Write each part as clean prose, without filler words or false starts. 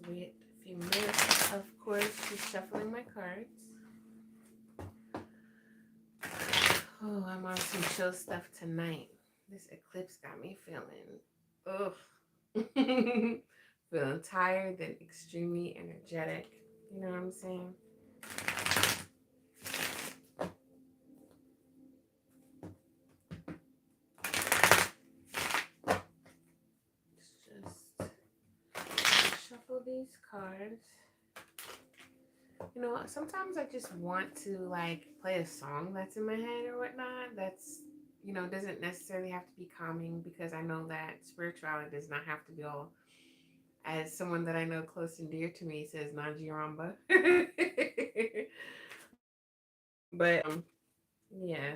wait a few minutes, of course, just shuffling my cards. Oh, I'm on some chill stuff tonight. This eclipse got me feeling, ugh, feeling tired and extremely energetic. You know what I'm saying? Just shuffle these cards. You know, sometimes I just want to like play a song that's in my head or whatnot. That's, doesn't necessarily have to be calming because I know that spirituality does not have to be all, as someone that I know close and dear to me says, Naji Ramba. But yeah.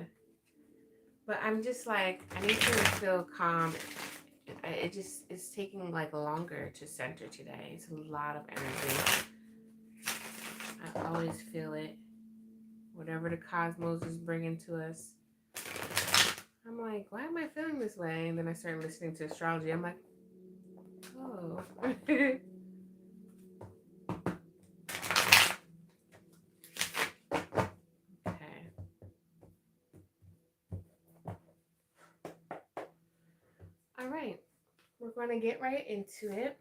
But I'm just like, I need to feel calm. It's taking like longer to center today. It's a lot of energy. I always feel it. Whatever the cosmos is bringing to us. I'm like, why am I feeling this way? And then I started listening to astrology. I'm like, oh. Okay. All right. We're going to get right into it.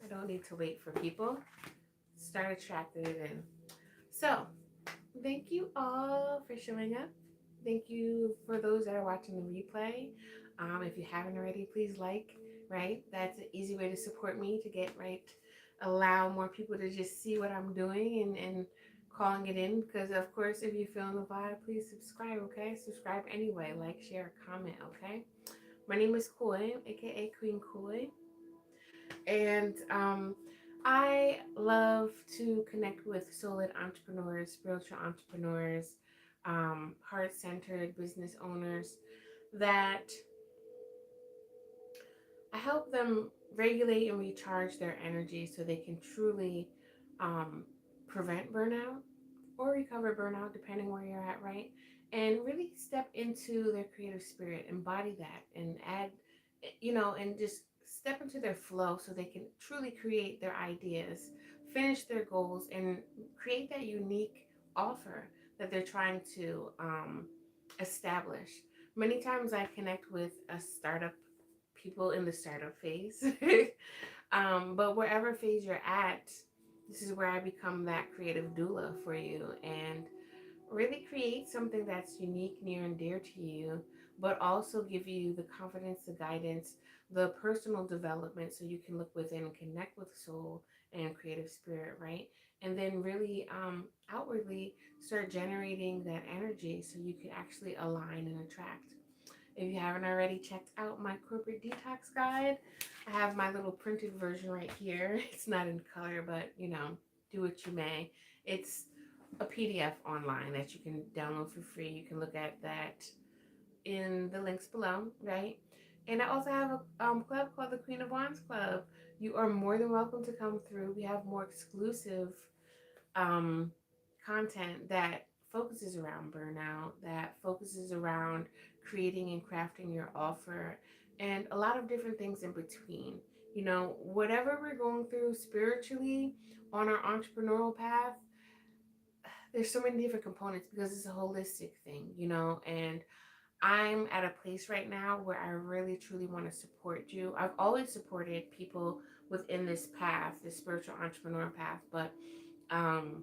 I don't need to wait for people. Start attracting it in. So, thank you all for showing up. Thank you for those that are watching the replay. If you haven't already, please like, right? That's an easy way to support me to get right, allow more people to just see what I'm doing and calling it in. Because, of course, if you feel in the vibe, please subscribe, okay? Subscribe anyway, like, share, comment, okay? My name is Koi, aka Queen Koi. And I love to connect with solid entrepreneurs, spiritual entrepreneurs, heart centered business owners that I help them regulate and recharge their energy so they can truly um, prevent burnout or recover burnout, depending where you're at, right? And really step into their creative spirit, embody that, and add, and just step into their flow so they can truly create their ideas, finish their goals, and create that unique offer that they're trying to establish. Many times I connect with a startup people in the startup phase. But wherever phase you're at, this is where I become that creative doula for you and really create something that's unique, near, and dear to you, but also give you the confidence, the guidance, the personal development so you can look within and connect with soul and creative spirit, right? And then really outwardly start generating that energy so you can actually align and attract. If you haven't already checked out my corporate detox guide, I have my little printed version right here. It's not in color, but do what you may. It's a PDF online that you can download for free. You can look at that in the links below, right? And I also have a club called the Queen of Wands Club. You are more than welcome to come through. We have more exclusive um, content that focuses around burnout, that focuses around creating and crafting your offer, and a lot of different things in between. Whatever we're going through spiritually on our entrepreneurial path, there's so many different components because it's a holistic thing, and I'm at a place right now where I really truly want to support you. I've always supported people within this path, this spiritual entrepreneur path, but um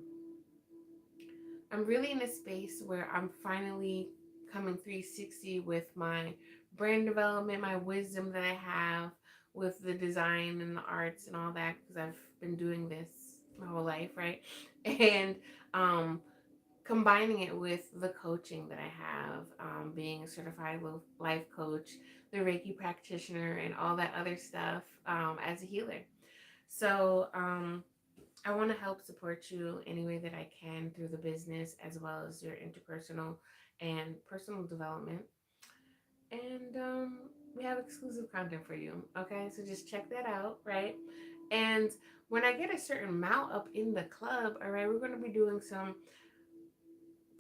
I'm really in a space where I'm finally coming 360 with my brand development, my wisdom that I have with the design and the arts and all that, because I've been doing this my whole life, right? And um, combining it with the coaching that I have, being a certified life coach, the Reiki practitioner, and all that other stuff as a healer. So, I want to help support you any way that I can through the business as well as your interpersonal and personal development. And we have exclusive content for you. Okay, so just check that out, right? And when I get a certain amount up in the club, all right, we're going to be doing some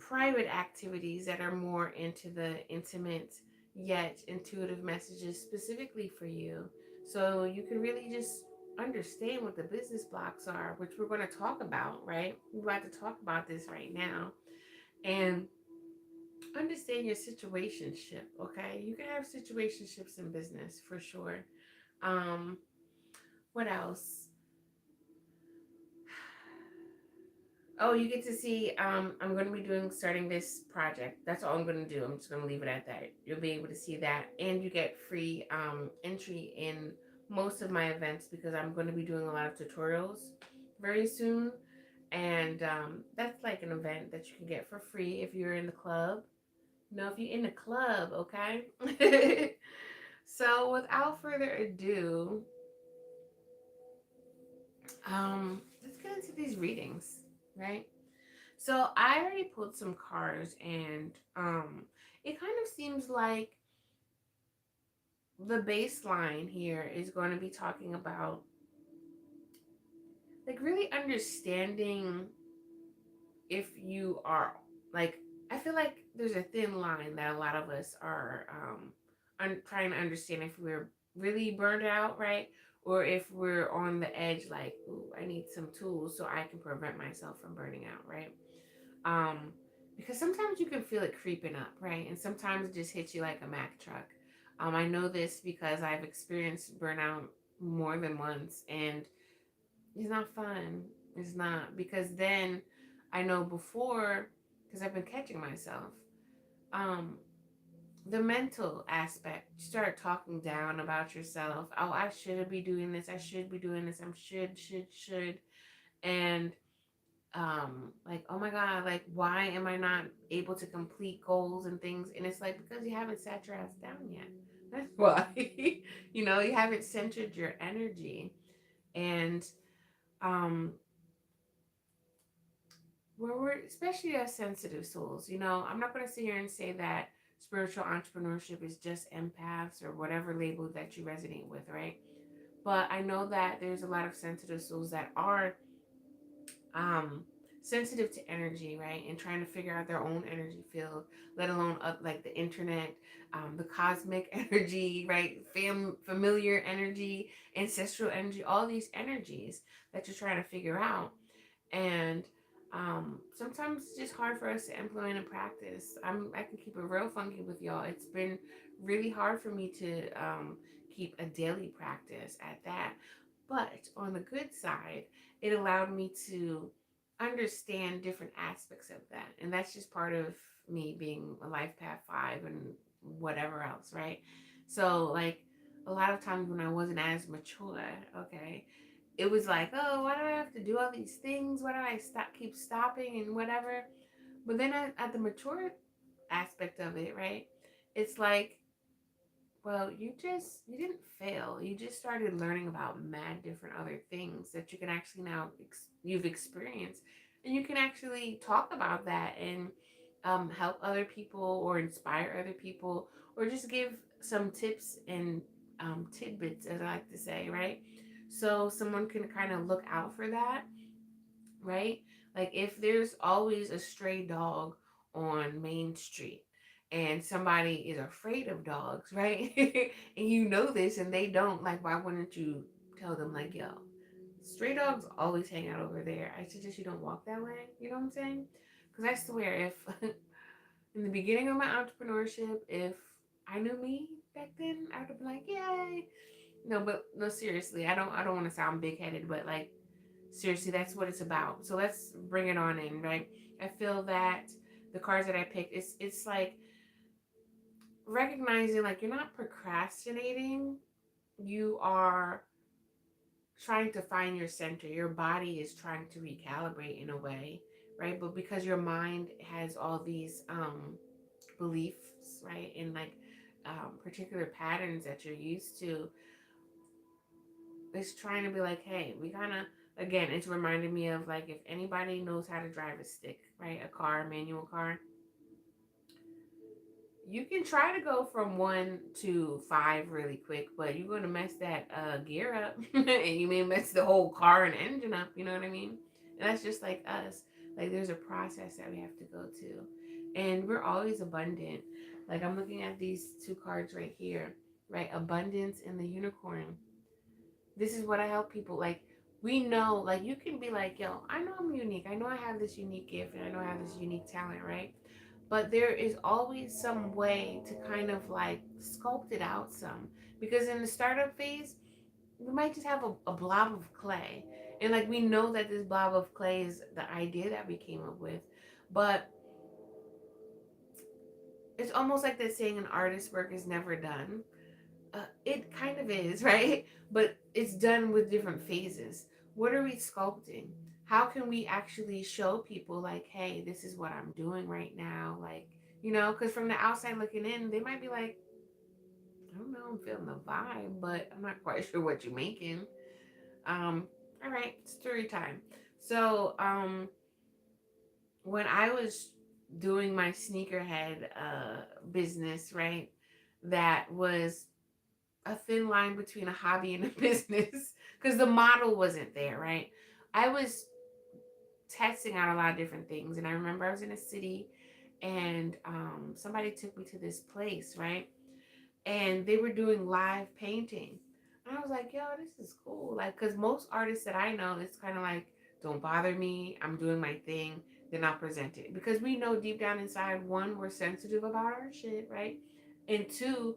private activities that are more into the intimate yet intuitive messages specifically for you. So you can really just understand what the business blocks are, which we're going to talk about, right? We're about to talk about this right now. And understand your situationship, okay? You can have situationships in business for sure. Um, what else? Oh, you get to see, I'm going to be starting this project. That's all I'm going to do. I'm just going to leave it at that. You'll be able to see that. And you get free entry in most of my events because I'm going to be doing a lot of tutorials very soon. And that's like an event that you can get for free if you're in the club. No, if you're in the club, okay? So without further ado, let's get into these readings, right? So I already pulled some cards, and it kind of seems like the baseline here is going to be talking about like really understanding if you are like, I feel like there's a thin line that a lot of us are trying to understand if we're really burned out, right? Or if we're on the edge, like, ooh, I need some tools so I can prevent myself from burning out, right? Um, because sometimes you can feel it creeping up, right? And sometimes it just hits you like a Mack truck. I know this because I've experienced burnout more than once, and it's not fun. It's not, because then I know before, because I've been catching myself. Um, the mental aspect, you start talking down about yourself. Oh, I should be doing this. I should be doing this. I'm should. And like, oh my god, like, why am I not able to complete goals and things? And it's like, because you haven't sat your ass down yet. That's why. You haven't centered your energy. And um we're especially as sensitive souls, I'm not going to sit here and say that spiritual entrepreneurship is just empaths or whatever label that you resonate with, right? But I know that there's a lot of sensitive souls that are um sensitive to energy, right? And trying to figure out their own energy field, let alone like the internet, the cosmic energy, right? Familiar energy, ancestral energy, all these energies that you're trying to figure out. And sometimes it's just hard for us to implement and practice. I can keep it real funky with y'all. It's been really hard for me to keep a daily practice at that. But on the good side, it allowed me to understand different aspects of that. And that's just part of me being a life path 5 and whatever else, right? So like a lot of times when I wasn't as mature, okay, it was like, oh, why do I have to do all these things? Why do I keep stopping and whatever? But then at the mature aspect of it, right? It's like, well, you didn't fail. You just started learning about mad different other things that you can actually now you've experienced, and you can actually talk about that and help other people or inspire other people or just give some tips and tidbits, as I like to say, right? So someone can kind of look out for that, right? Like if there's always a stray dog on Main Street and somebody is afraid of dogs, right? And you know this and they don't, like, why wouldn't you tell them, like, yo, stray dogs always hang out over there. I suggest you don't walk that way. You know what I'm saying? Because I swear, if in the beginning of my entrepreneurship, if I knew me back then, I would have been like, yay. No, but no, seriously, I don't want to sound big headed, but like, seriously, that's what it's about. So let's bring it on in, right? I feel that the cards that I picked, it's like recognizing, like, you're not procrastinating, you are trying to find your center. Your body is trying to recalibrate in a way, right? But because your mind has all these beliefs, right, and like particular patterns that you're used to, it's trying to be like, hey, we kind of, again, it's reminding me of, like, if anybody knows how to drive a stick, right, a car, a manual car, you can try to go from 1 to 5 really quick, but you're going to mess that gear up and you may mess the whole car and engine up. You know what I mean? And that's just like us. Like, there's a process that we have to go to, and we're always abundant. Like, I'm looking at these 2 cards right here, right? Abundance and the unicorn. This is what I help people. Like, we know, like, you can be like, yo, I know I'm unique. I know I have this unique gift and I know I have this unique talent, right? But there is always some way to kind of like sculpt it out some. Because in the startup phase, we might just have a blob of clay. And like, we know that this blob of clay is the idea that we came up with. But it's almost like they're saying an artist's work is never done. It kind of is, right? But it's done with different phases. What are we sculpting? How can we actually show people, like, hey, this is what I'm doing right now? Like, because from the outside looking in, they might be like, I don't know, I'm feeling the vibe, but I'm not quite sure what you're making. All right, story time. So, when I was doing my sneakerhead business, right, that was a thin line between a hobby and a business because the model wasn't there, right? I was testing out a lot of different things, and I remember I was in a city, and somebody took me to this place, right? And they were doing live painting. And I was like, yo, this is cool. Like, because most artists that I know, it's kind of like, don't bother me. I'm doing my thing. Then I'll present it. Because we know deep down inside, one, we're sensitive about our shit, right? And two,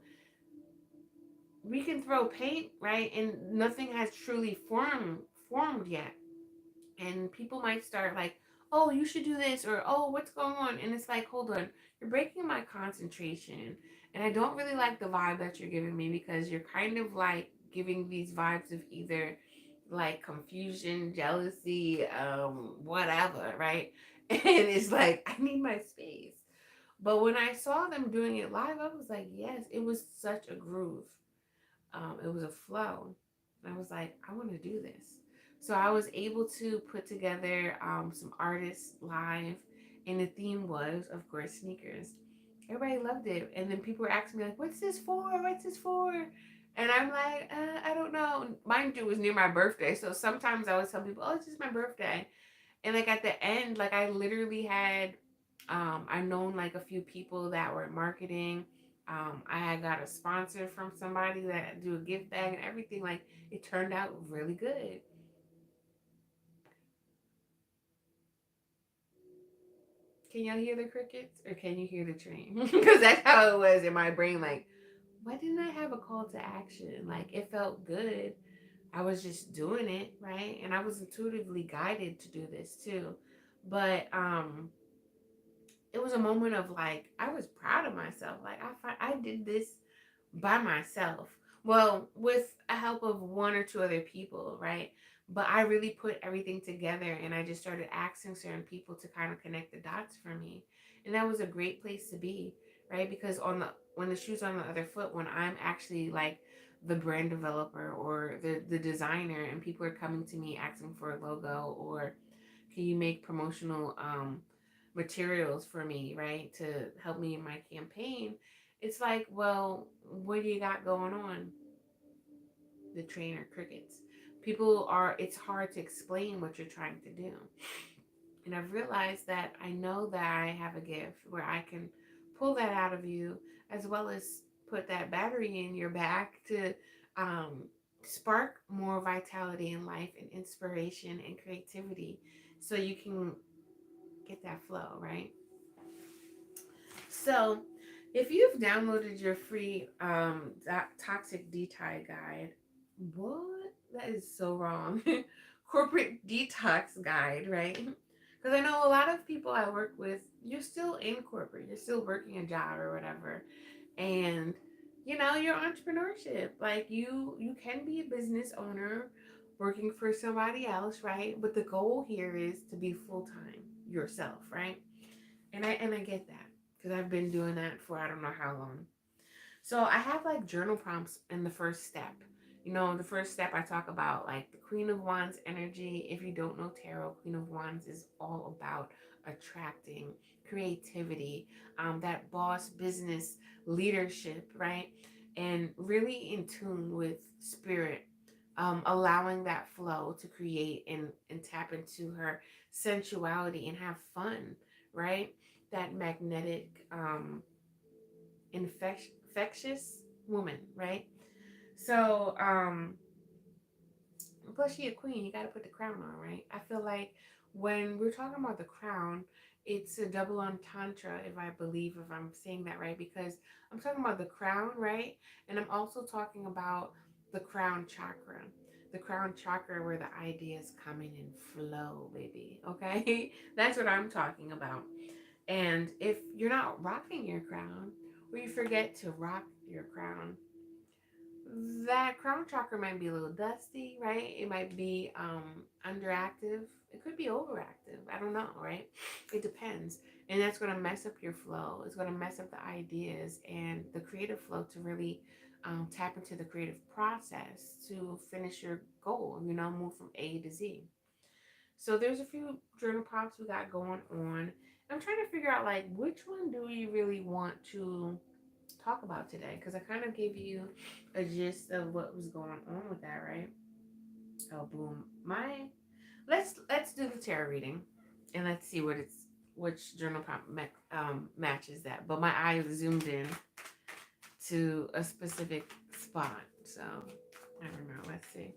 we can throw paint, right? And nothing has truly formed yet. And people might start like, oh, you should do this, or oh, what's going on? And it's like, hold on, you're breaking my concentration. And I don't really like the vibe that you're giving me, because you're kind of like giving these vibes of either like confusion, jealousy, whatever, right? And it's like, I need my space. But when I saw them doing it live, I was like, yes, it was such a groove. It was a flow. And I was like, I want to do this. So I was able to put together some artists live, and the theme was, of course, sneakers. Everybody loved it. And then people were asking me, like, what's this for? What's this for? And I'm like, I don't know. Mind you, it was near my birthday. So sometimes I would tell people, oh, it's just my birthday. And like at the end, like I literally had, I known like a few people that were marketing. I had got a sponsor from somebody that do a gift bag and everything. Like, it turned out really good. Can y'all hear the crickets, or can you hear the train? Because that's how it was in my brain. Like, why didn't I have a call to action? Like, it felt good. I was just doing it, right? And I was intuitively guided to do this too. But it was a moment of like, I was proud of myself. Like, I did this by myself. Well, with a help of one or two other people, right? But I really put everything together, and I just started asking certain people to kind of connect the dots for me. And that was a great place to be, right? Because when the shoe's on the other foot, when I'm actually like the brand developer or the designer, and people are coming to me asking for a logo, or can you make promotional materials for me, right, to help me in my campaign? It's like, well, what do you got going on? The trainer crickets. People are, it's hard to explain what you're trying to do. And I've realized that I know that I have a gift where I can pull that out of you, as well as put that battery in your back to um, spark more vitality in life and inspiration and creativity, so you can get that flow, right? So, if you've downloaded your free toxic detox guide, what? That is so wrong. Corporate detox guide, right? Because I know a lot of people I work with, you're still in corporate, you're still working a job or whatever, and your entrepreneurship, like you can be a business owner working for somebody else, right? But the goal here is to be full time yourself, right? And I get that, because I've been doing that for I don't know how long. So I have like journal prompts in the first step. The first step I talk about like the Queen of Wands energy. If you don't know tarot, Queen of Wands is all about attracting creativity, that boss business leadership, right? And really in tune with spirit, allowing that flow to create and tap into her sensuality and have fun, right? That magnetic, infectious woman, right? So, Plus, she a queen. You got to put the crown on, right? I feel like when we're talking about the crown, it's a double entendre, if I believe, if I'm saying that right, because I'm talking about the crown, right? And I'm also talking about the crown chakra. The crown chakra where the ideas come in and flow, baby. Okay? That's what I'm talking about. And if you're not rocking your crown, or you forget to rock your crown, that crown chakra might be a little dusty, right? It might be underactive. It could be overactive. I don't know, right? It depends. And that's going to mess up your flow. It's going to mess up the ideas and the creative flow to really tap into the creative process to finish your goal, move from A to Z. So there's a few journal prompts we got going on. I'm trying to figure out like which one do we really want to talk about today, because I kind of gave you a gist of what was going on with that, right? Oh, boom. Let's do the tarot reading, and let's see which journal prompt matches that. But my eyes zoomed in to a specific spot, so I don't know. Let's see.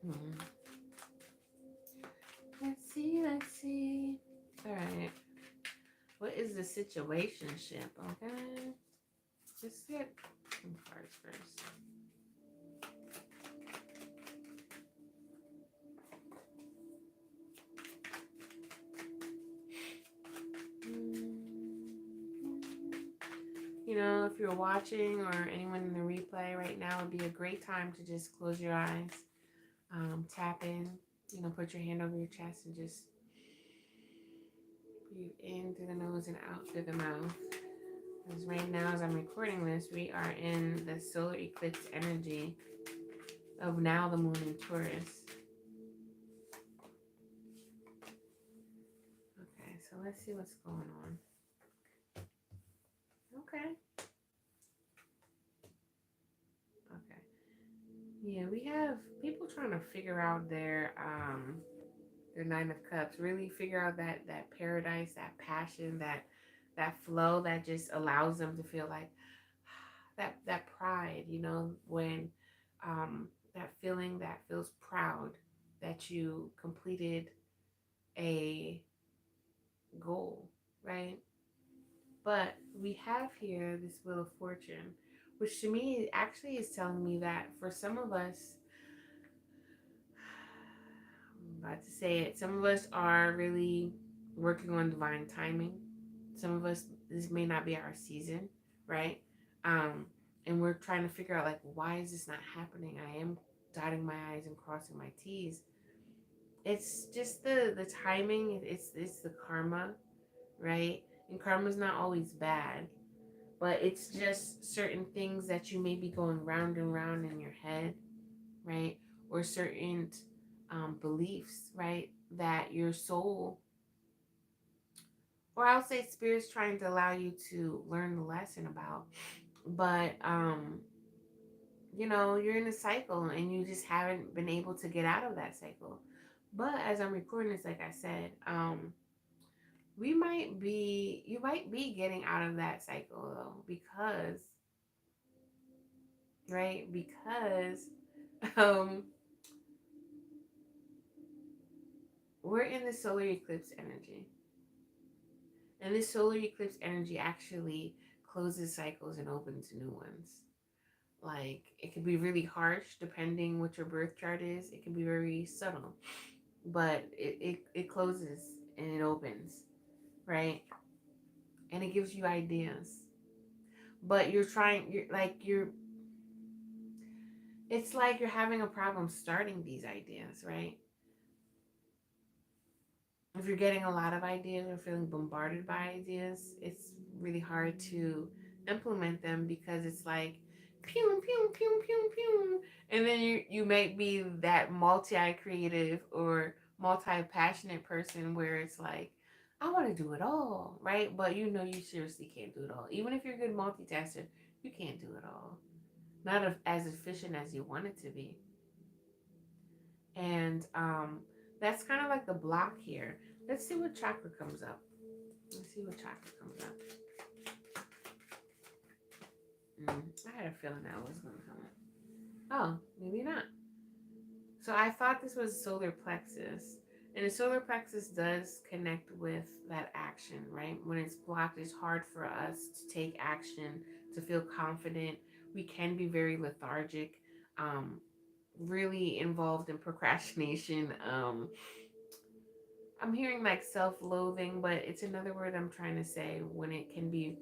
Hmm. Let's see. All right. What is the situationship? Okay. Just get some cards first. If you're watching or anyone in the replay right now, would be a great time to just close your eyes, tap in, put your hand over your chest and just breathe in through the nose and out through the mouth. Because right now, as I'm recording this, we are in the solar eclipse energy of now the moon in Taurus. Okay, so let's see what's going on. Okay. Okay. Yeah, we have people trying to figure out their Nine of Cups, really figure out that paradise, that passion, that flow that just allows them to feel like that pride, when that feeling that feels proud that you completed a goal, right? But we have here this Wheel of Fortune, which to me actually is telling me that for some of us, I'm about to say it, some of us are really working on divine timing. Some of us, this may not be our season, right? Um, and we're trying to figure out like, why is this not happening? I am dotting my I's and crossing my T's. It's just the timing. It's the karma, right? And karma's not always bad, but it's just certain things that you may be going round and round in your head, right? Or certain beliefs, right? That your soul, or I'll say spirit's trying to allow you to learn the lesson about. But you're in a cycle and you just haven't been able to get out of that cycle. But as I'm recording this, like I said, you might be getting out of that cycle though, because, right? Because um we're in the solar eclipse energy. And this solar eclipse energy actually closes cycles and opens new ones. Like, it can be really harsh depending what your birth chart is. It can be very subtle, but it closes and it opens, right? And it gives you ideas. But it's like you're having a problem starting these ideas, right? If you're getting a lot of ideas or feeling bombarded by ideas, it's really hard to implement them because it's like pew pew pew pew pew, and then you might be that multi-creative or multi-passionate person where it's like, I want to do it all, right? But you seriously can't do it all. Even if you're a good multitasker, you can't do it all. Not as efficient as you want it to be. And that's kind of like the block here. Let's see what chakra comes up. Let's see what chakra comes up. I had a feeling that was going to come up. Oh, maybe not. So I thought this was solar plexus. And the solar plexus does connect with that action, right? When it's blocked, it's hard for us to take action, to feel confident. We can be very lethargic, um, really involved in procrastination. I'm hearing like self loathing, but it's another word I'm trying to say when it can be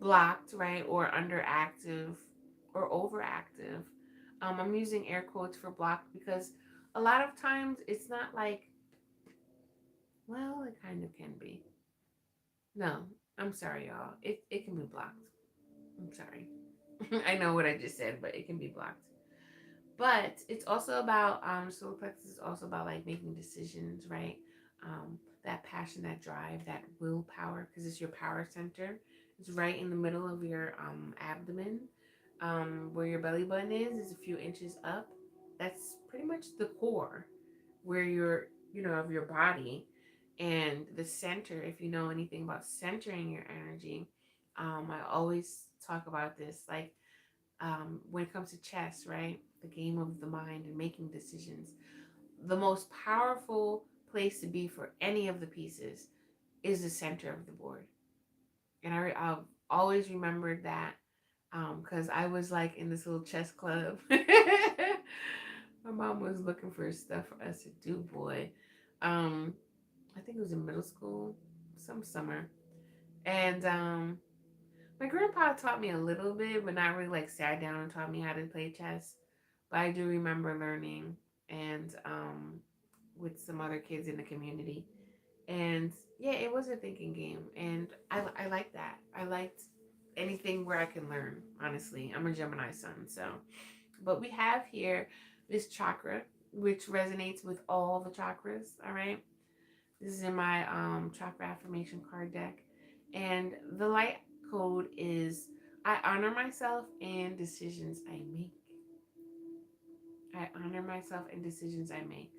blocked, right? Or underactive or overactive. I'm using air quotes for blocked because a lot of times it's not like, well, it kind of can be. No, I'm sorry, y'all. It can be blocked. I'm sorry. I know what I just said, but it can be blocked. But it's also about solar plexus is also about like making decisions, right? That passion, that drive, that willpower, because it's your power center. It's right in the middle of your abdomen, where your belly button is a few inches up. That's pretty much the core where you're, of your body. And the center, if you know anything about centering your energy, I always talk about this, like when it comes to chess, right? The game of the mind and making decisions. The most powerful place to be for any of the pieces is the center of the board. And I've always remembered that because I was like in this little chess club. My mom was looking for stuff for us to do, boy. Um, I think it was in middle school, some summer. And my grandpa taught me a little bit, but not really like sat down and taught me how to play chess. But I do remember learning and with some other kids in the community. And yeah, it was a thinking game. And I like that. I liked anything where I can learn, honestly. I'm a Gemini sun. So, but we have here this chakra, which resonates with all the chakras. All right. This is in my chakra affirmation card deck. And the light code is I honor myself and decisions I make. I honor myself and decisions I make.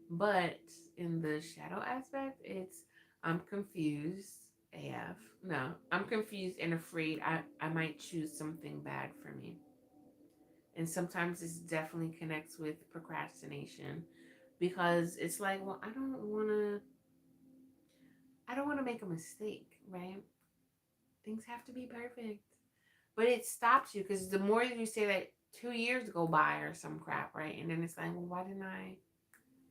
But in the shadow aspect, it's I'm confused AF. No, I'm confused and afraid I might choose something bad for me. And sometimes this definitely connects with procrastination because it's like, well, I don't want to make a mistake, right? Things have to be perfect. But it stops you because the more you say that 2 years go by or some crap, right? And then it's like, well, why didn't I?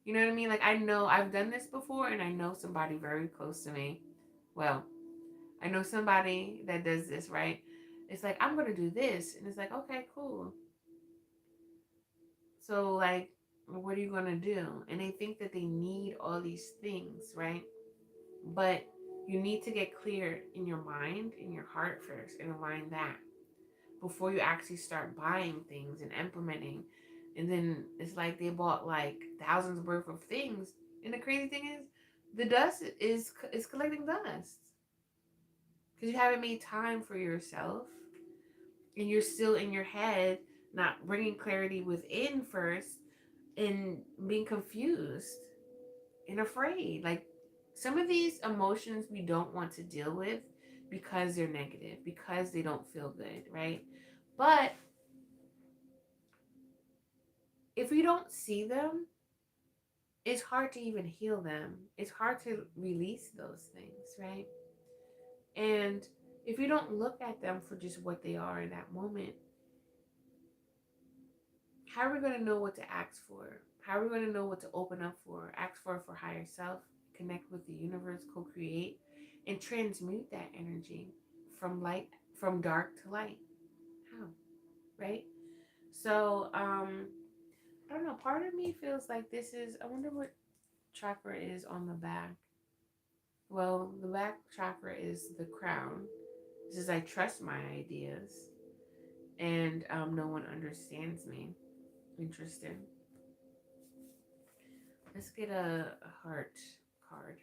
You know what I mean? Like, I know I've done this before and I know somebody very close to me. Well, I know somebody that does this, right? It's like, I'm going to do this. And it's like, okay, cool. So, like, what are you going to do? And they think that they need all these things, right? But you need to get clear in your mind, in your heart first, and align that before you actually start buying things and implementing. And then it's like they bought like thousands worth of things. And the crazy thing is, the dust is collecting dust because you haven't made time for yourself, and you're still in your head, not bringing clarity within first, and being confused and afraid. Like some of these emotions we don't want to deal with because they're negative, because they don't feel good, right? But if we don't see them, it's hard to even heal them. It's hard to release those things, right? And if you don't look at them for just what they are in that moment, how are we going to know what to ask for? How are we going to know what to open up for? Ask for higher self, connect with the universe, co-create, and transmute that energy from light, from dark to light. How? Right? So, I don't know. Part of me feels like this is. I wonder what chakra is on the back. Well, the back chakra is the crown. This is I trust my ideas, and no one understands me. Interesting. Let's get a heart card.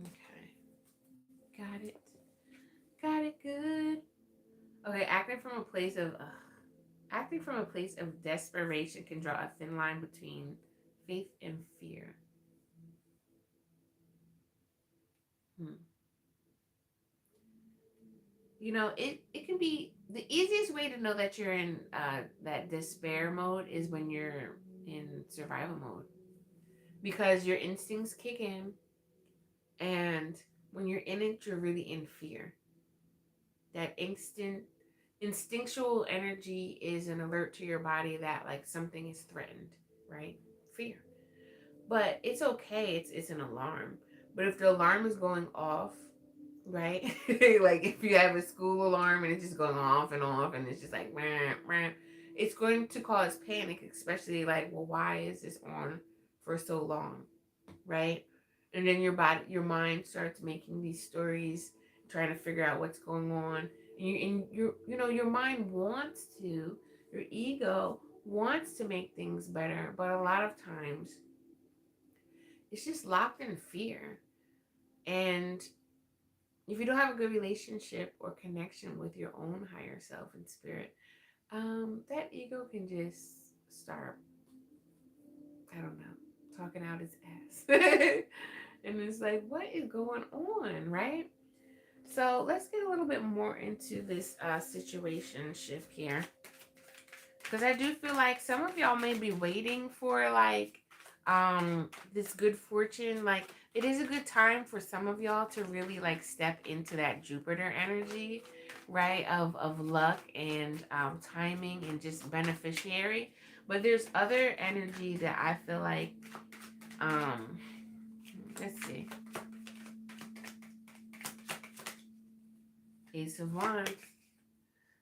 Okay, got it. Got it good. Okay, acting from a place of desperation can draw a thin line between faith and fear. Hmm. It can be the easiest way to know that you're in that despair mode is when you're in survival mode, because your instincts kick in, and when you're in it, you're really in fear. That instinctual energy is an alert to your body that like something is threatened, right? Fear. But it's okay. It's an alarm. But if the alarm is going off, right? Like if you have a school alarm and it's just going off and it's just like meh, meh, it's going to cause panic, especially like, well, why is this on for so long, right? And then your mind starts making these stories, trying to figure out what's going on. Your mind wants to, your ego wants to make things better, but a lot of times it's just locked in fear. And if you don't have a good relationship or connection with your own higher self and spirit, that ego can just start, I don't know, talking out its ass. And it's like, what is going on, right? So let's get a little bit more into this situation shift here. Because I do feel like some of y'all may be waiting for like this good fortune. Like it is a good time for some of y'all to really like step into that Jupiter energy, right? Of luck and timing and just beneficiary. But there's other energy that I feel like um let's see. Ace of Wands.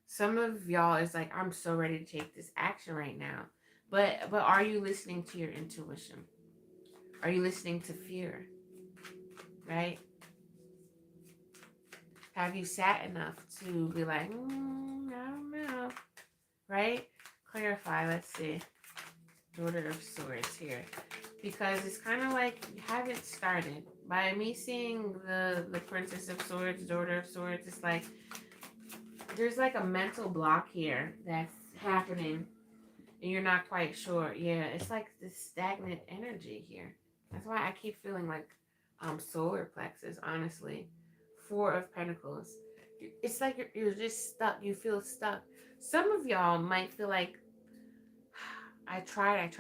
Some of y'all is like, I'm so ready to take this action right now. But are you listening to your intuition? Are you listening to fear? Right? Have you sat enough to be like, I don't know, right? Clarify. Let's see. Daughter of Swords here, because it's kind of like you haven't started. By me seeing the Princess of Swords, Daughter of Swords, it's like there's like a mental block here that's happening, and you're not quite sure. Yeah, it's like this stagnant energy here. That's why I keep feeling like solar plexus, honestly. Four of Pentacles. It's like you're just stuck. You feel stuck. Some of y'all might feel like, I tried.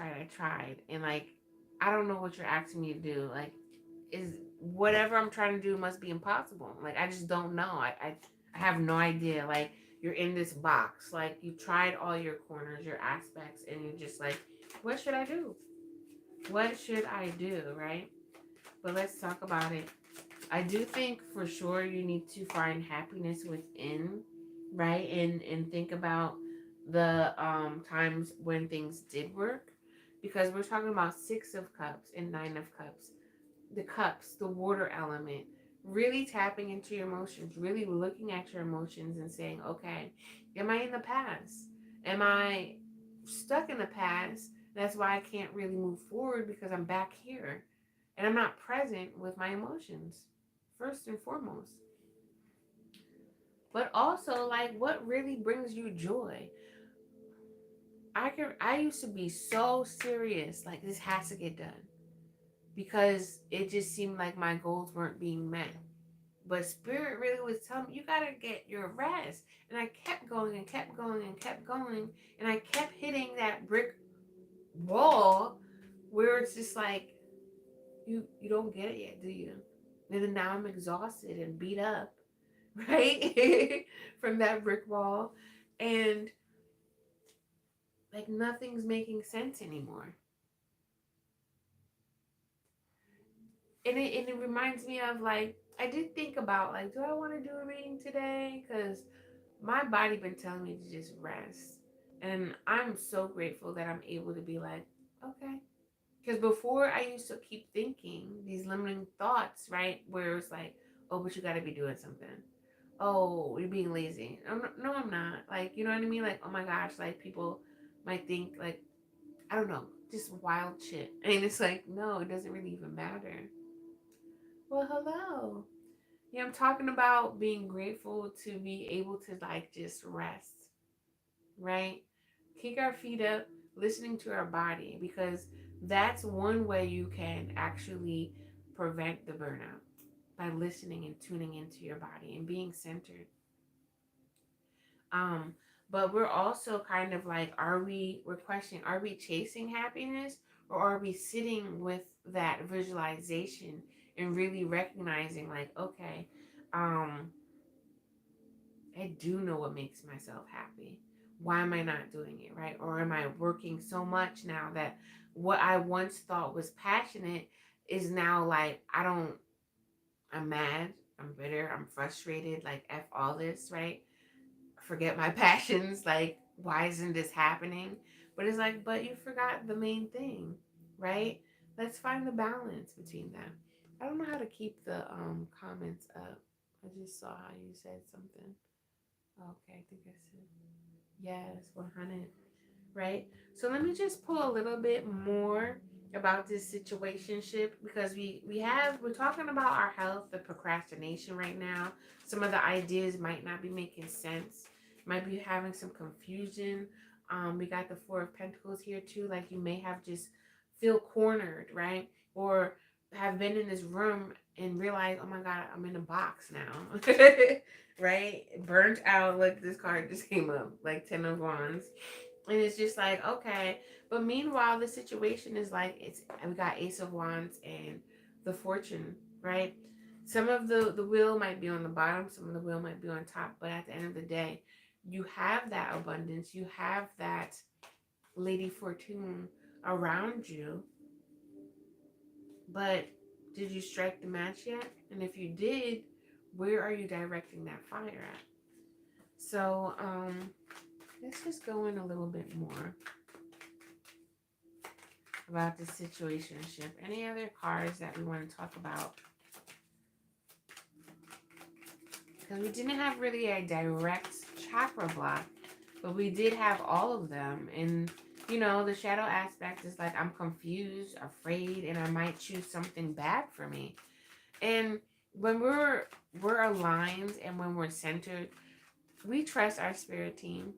And like, I don't know what you're asking me to do. Like, is whatever I'm trying to do must be impossible. Like, I just don't know. I have no idea. Like, you're in this box. Like, you tried all your corners, your aspects, and you're just like, what should I do? What should I do, right? But let's talk about it. I do think for sure you need to find happiness within, right? And think about the times when things did work, because we're talking about 6 of Cups and 9 of Cups. The cups, the water element, really tapping into your emotions, really looking at your emotions and saying, okay, am I in the past? Am I stuck in the past? That's why I can't really move forward, because I'm back here and I'm not present with my emotions, first and foremost. But also, like, what really brings you joy? I used to be so serious, like this has to get done, because it just seemed like my goals weren't being met. But spirit really was telling me, you gotta get your rest. And I kept going and kept going and kept going. And I kept hitting that brick wall where it's just like, you don't get it yet, do you? And then now I'm exhausted and beat up, right? From that brick wall. And like nothing's making sense anymore. And it reminds me of like, I did think about like, do I want to do a reading today? Because my body been telling me to just rest. And I'm so grateful that I'm able to be like, okay. Because before I used to keep thinking these limiting thoughts, right? Where it's like, oh, but you got to be doing something. Oh, you're being lazy. No, I'm not. Like, you know what I mean? Like, oh my gosh, like people might think like, I don't know, just wild shit. And it's like, no, it doesn't really even matter. Well, hello. Yeah, I'm talking about being grateful to be able to like just rest, right? Kick our feet up, listening to our body, because that's one way you can actually prevent the burnout, by listening and tuning into your body and being centered. Um, but we're also kind of like, we're questioning, are we chasing happiness, or are we sitting with that visualization and really recognizing, like, okay, um, I do know what makes myself happy. Why am I not doing it, right? Or am I working so much now that what I once thought was passionate is now like, I'm mad, I'm bitter, I'm frustrated, like, F all this, right? Forget my passions, like, why isn't this happening? But it's like, but you forgot the main thing, right? Let's find the balance between them. I don't know how to keep the comments up. I just saw how you said something. Okay, I think I said yes, 100, right? So let me just pull a little bit more about this situationship, because we're talking about our health, the procrastination right now. Some of the ideas might not be making sense, might be having some confusion. We got the Four of Pentacles here too, like you may have just feel cornered, right? Or have been in this room and realize, oh my god, I'm in a box now. Right? Burnt out. Like, this card just came up, like 10 of Wands, and it's just like, okay. But meanwhile, the situation is like, we got Ace of Wands and the Fortune, right? Some of the wheel might be on the bottom, some of the wheel might be on top, but at the end of the day, you have that abundance, you have that Lady Fortune around you. But did you strike the match yet? And if you did, where are you directing that fire at? So let's just go in a little bit more about the situationship. Any other cards that we want to talk about? Because we didn't have really a direct chakra block, but we did have all of them. And, the shadow aspect is like, I'm confused, afraid, and I might choose something bad for me. And when we're aligned and when we're centered, we trust our spirit team.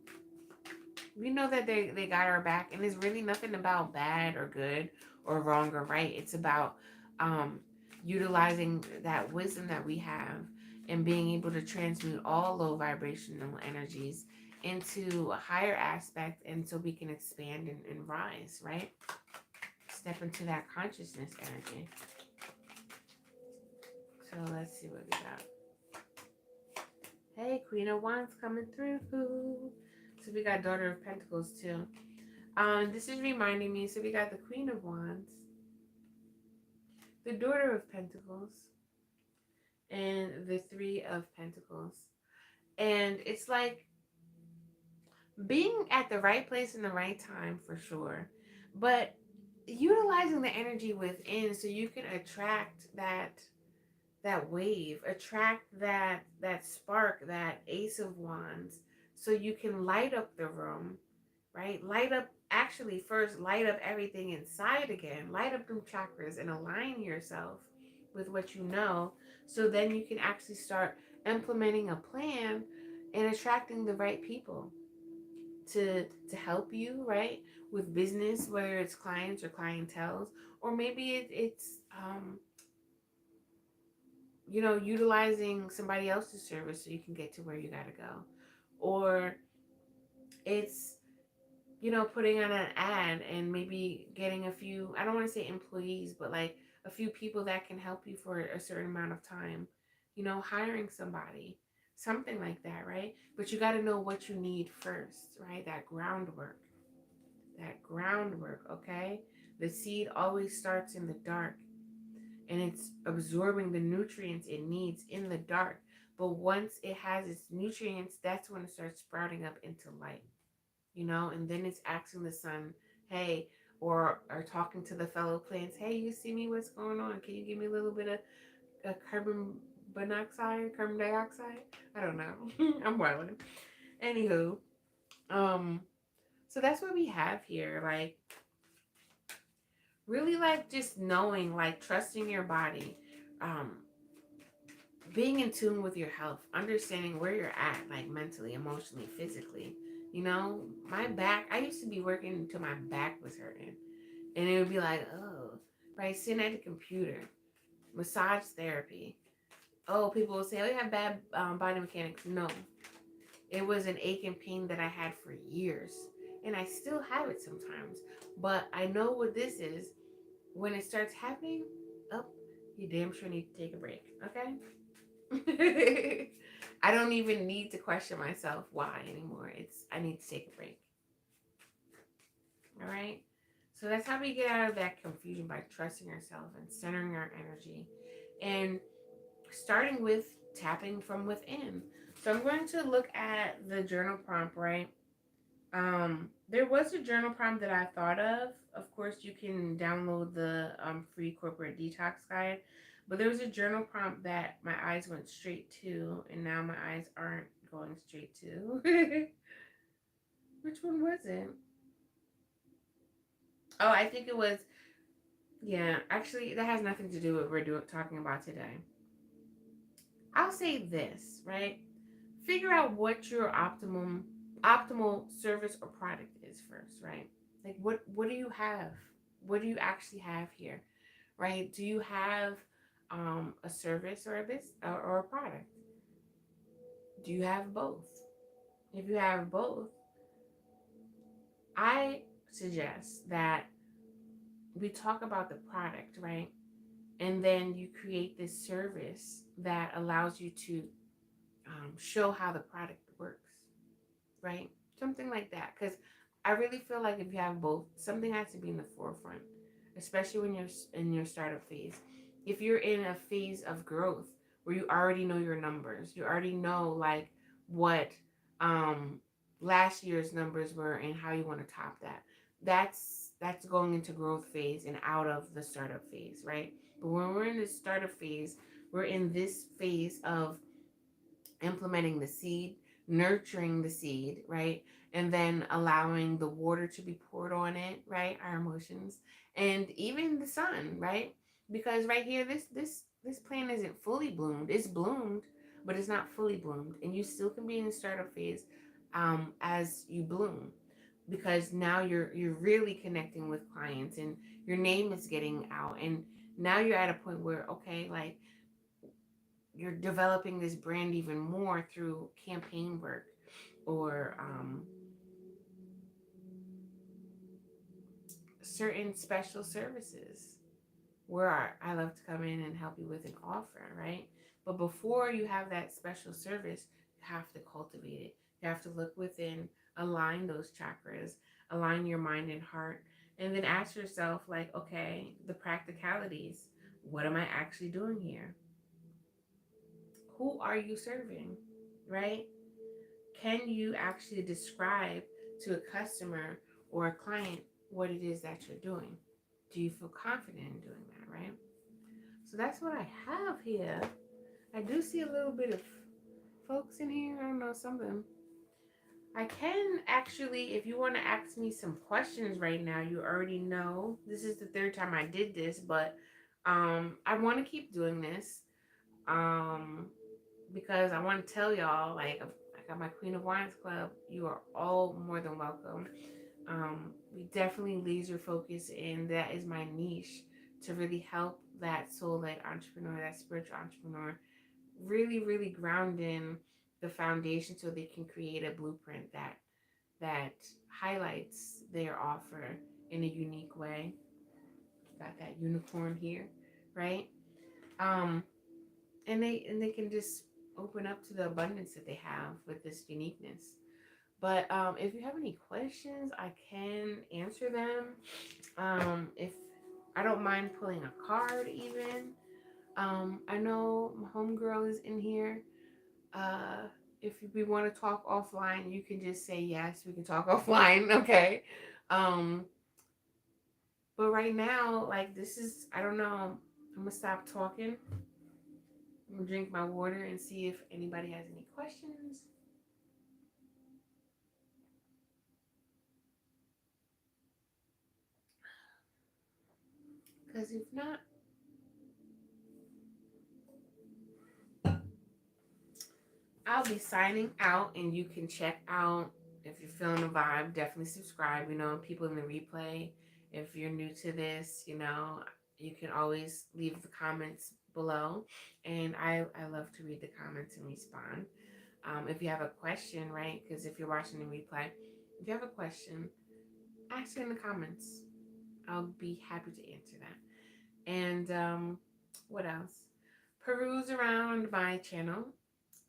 We know that they got our back, and it's really nothing about bad or good or wrong or right. It's about um utilizing that wisdom that we have and being able to transmute all low vibrational energies into a higher aspect, and so we can expand and rise, right? Step into that consciousness energy. So let's see what we got. Hey, Queen of Wands coming through. So we got Daughter of Pentacles too. This is reminding me. So we got the Queen of Wands, the Daughter of Pentacles, and the Three of Pentacles. And it's like being at the right place in the right time, for sure, but utilizing the energy within so you can attract that wave, attract that spark, that Ace of Wands, so you can light up the room, right? Light up, actually, first light up everything inside again, light up them chakras and align yourself with what you know, so then you can actually start implementing a plan and attracting the right people to help you, right? With business, whether it's clients or clientels, or maybe it's utilizing somebody else's service so you can get to where you gotta go. Or it's, putting on an ad and maybe getting a few, I don't want to say employees, but like a few people that can help you for a certain amount of time, hiring somebody, something like that, right? But you got to know what you need first, right? That groundwork, okay? The seed always starts in the dark, and it's absorbing the nutrients it needs in the dark. But once it has its nutrients, that's when it starts sprouting up into light, and then it's asking the sun, hey, or talking to the fellow plants, hey, you see me, what's going on? Can you give me a little bit of carbon dioxide? I don't know. I'm wilding. Anywho, um, so that's what we have here. Like, really, like, just knowing, like, trusting your body, um, being in tune with your health, understanding where you're at, like, mentally, emotionally, physically. My back, I used to be working until my back was hurting. And it would be like, oh, right, sitting at the computer, massage therapy. Oh, people will say, oh, you have bad body mechanics. No, It was an ache and pain that I had for years. And I still have it sometimes. But I know what this is. When it starts happening, oh, you damn sure need to take a break. Okay? I don't even need to question myself why anymore. It's I need to take a break. All right? So that's how we get out of that confusion, by trusting ourselves and centering our energy and starting with tapping from within. So I'm going to look at the journal prompt, right? There was a journal prompt that I thought of. Of course, you can download the free corporate detox guide, but there was a journal prompt that my eyes went straight to, and now my eyes aren't going straight to. Which one was it? Oh, I think it was. Yeah, actually, that has nothing to do with what we're talking about today. I'll say this, right? Figure out what your optimal service or product is first, right? Like what do you have? What do you actually have here, right? Do you have a service or a business or a product? Do you have both? If you have both, I suggest that we talk about the product, right? And then you create this service that allows you to show how the product works, right? Something like that. Because I really feel like if you have both, something has to be in the forefront, especially when you're in your startup phase. If you're in a phase of growth where you already know your numbers, you already know like what um, last year's numbers were and how you want to top that. That's going into growth phase and out of the startup phase, right? But when we're in the startup phase, we're in this phase of implementing the seed, nurturing the seed, right? And then allowing the water to be poured on it, right? Our emotions and even the sun, right? Because right here, this plant isn't fully bloomed. It's bloomed, but it's not fully bloomed, and you still can be in the startup phase as you bloom. Because now you're really connecting with clients and your name is getting out, and now you're at a point where okay, like you're developing this brand even more through campaign work or certain special services where I love to come in and help you with an offer, right? But before you have that special service, you have to cultivate it. You have to look within, align those chakras, align your mind and heart, and then ask yourself, like, okay, the practicalities. What am I actually doing here? Who are you serving, right? Can you actually describe to a customer or a client what it is that you're doing? Do you feel confident in doing that, right? So that's what I have here. I do see a little bit of folks in here. I don't know, something. I can actually, if you want to ask me some questions right now, you already know. This is the third time I did this, but I want to keep doing this. Um, because I want to tell y'all, like, I got my Queen of Wines Club. You are all more than welcome. We definitely laser focus, and that is my niche to really help that soul-led entrepreneur, that spiritual entrepreneur, really, really ground in the foundation so they can create a blueprint that highlights their offer in a unique way. Got that unicorn here, right? Um, and they can just open up to the abundance that they have with this uniqueness. But if you have any questions, I can answer them. If I don't mind pulling a card, even. I know my homegirl is in here. Uh, if we want to talk offline, you can just say yes. We can talk offline, okay? Um, but right now, like this is, I don't know. I'm gonna stop talking. I'm gonna drink my water and see if anybody has any questions. Because if not, I'll be signing out, and you can check out if you're feeling the vibe. Definitely subscribe. People in the replay. If you're new to this, you can always leave the comments below, and I love to read the comments and respond. If you have a question, right? Because if you're watching the replay, if you have a question, ask it in the comments. I'll be happy to answer that. And what else? Peruse around my channel.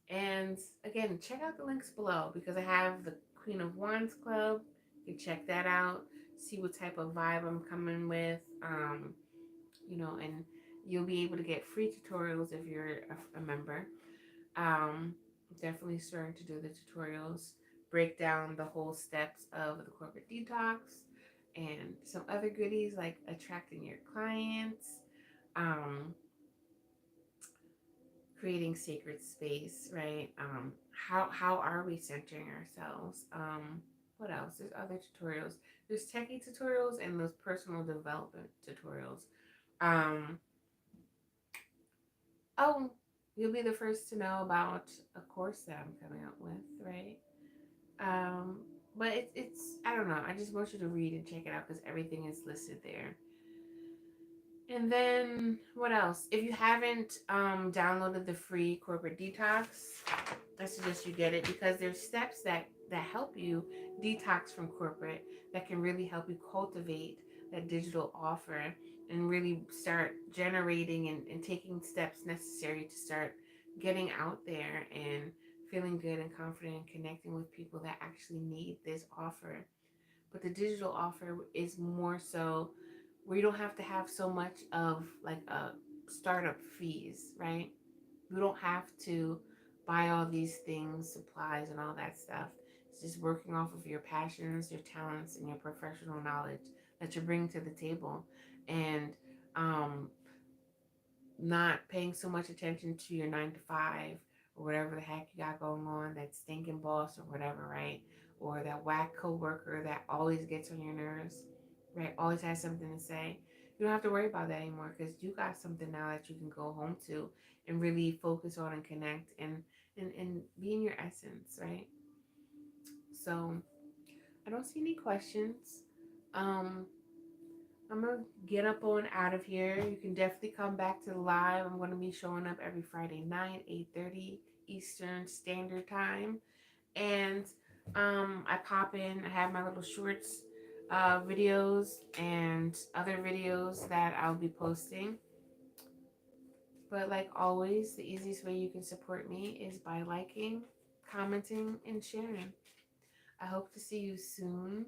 And again, check out the links below because I have the Queen of Wands Club. You can check that out, see what type of vibe I'm coming with. And you'll be able to get free tutorials if you're a member. Um, Definitely starting to do the tutorials, break down the whole steps of the corporate detox, and some other goodies like attracting your clients, um, creating sacred space, right? How are we centering ourselves? What else? There's other tutorials. There's techie tutorials and those personal development tutorials. Um, oh, you'll be the first to know about a course that I'm coming up with, right? Um, but it's I don't know. I just want you to read and check it out because everything is listed there. And then what else? If you haven't downloaded the free corporate detox, I suggest you get it because there's steps that help you detox from corporate that can really help you cultivate that digital offer and really start generating and taking steps necessary to start getting out there and feeling good and confident and connecting with people that actually need this offer. But the digital offer is more so where you don't have to have so much of like a startup fees, right? You don't have to buy all these things, supplies, and all that stuff. It's just working off of your passions, your talents, and your professional knowledge that you're bringing to the table, and um, not paying so much attention to your 9 to 5 or whatever the heck you got going on, that stinking boss or whatever, right? Or that whack coworker that always gets on your nerves, right? Always has something to say. You don't have to worry about that anymore because you got something now that you can go home to and really focus on and connect and be in your essence, right? So I don't see any questions. Um, I'm gonna get up on out of here. You can definitely come back to the live. I'm gonna be showing up every Friday night, 8:30 Eastern Standard Time. And I pop in, I have my little shorts videos and other videos that I'll be posting. But like always, the easiest way you can support me is by liking, commenting, and sharing. I hope to see you soon.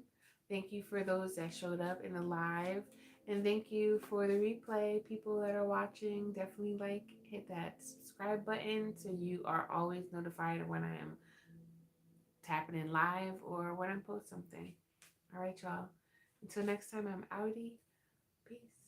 Thank you for those that showed up in the live. And thank you for the replay. People that are watching, definitely hit that subscribe button so you are always notified when I am tapping in live or when I post something. All right, y'all. Until next time, I'm outie. Peace.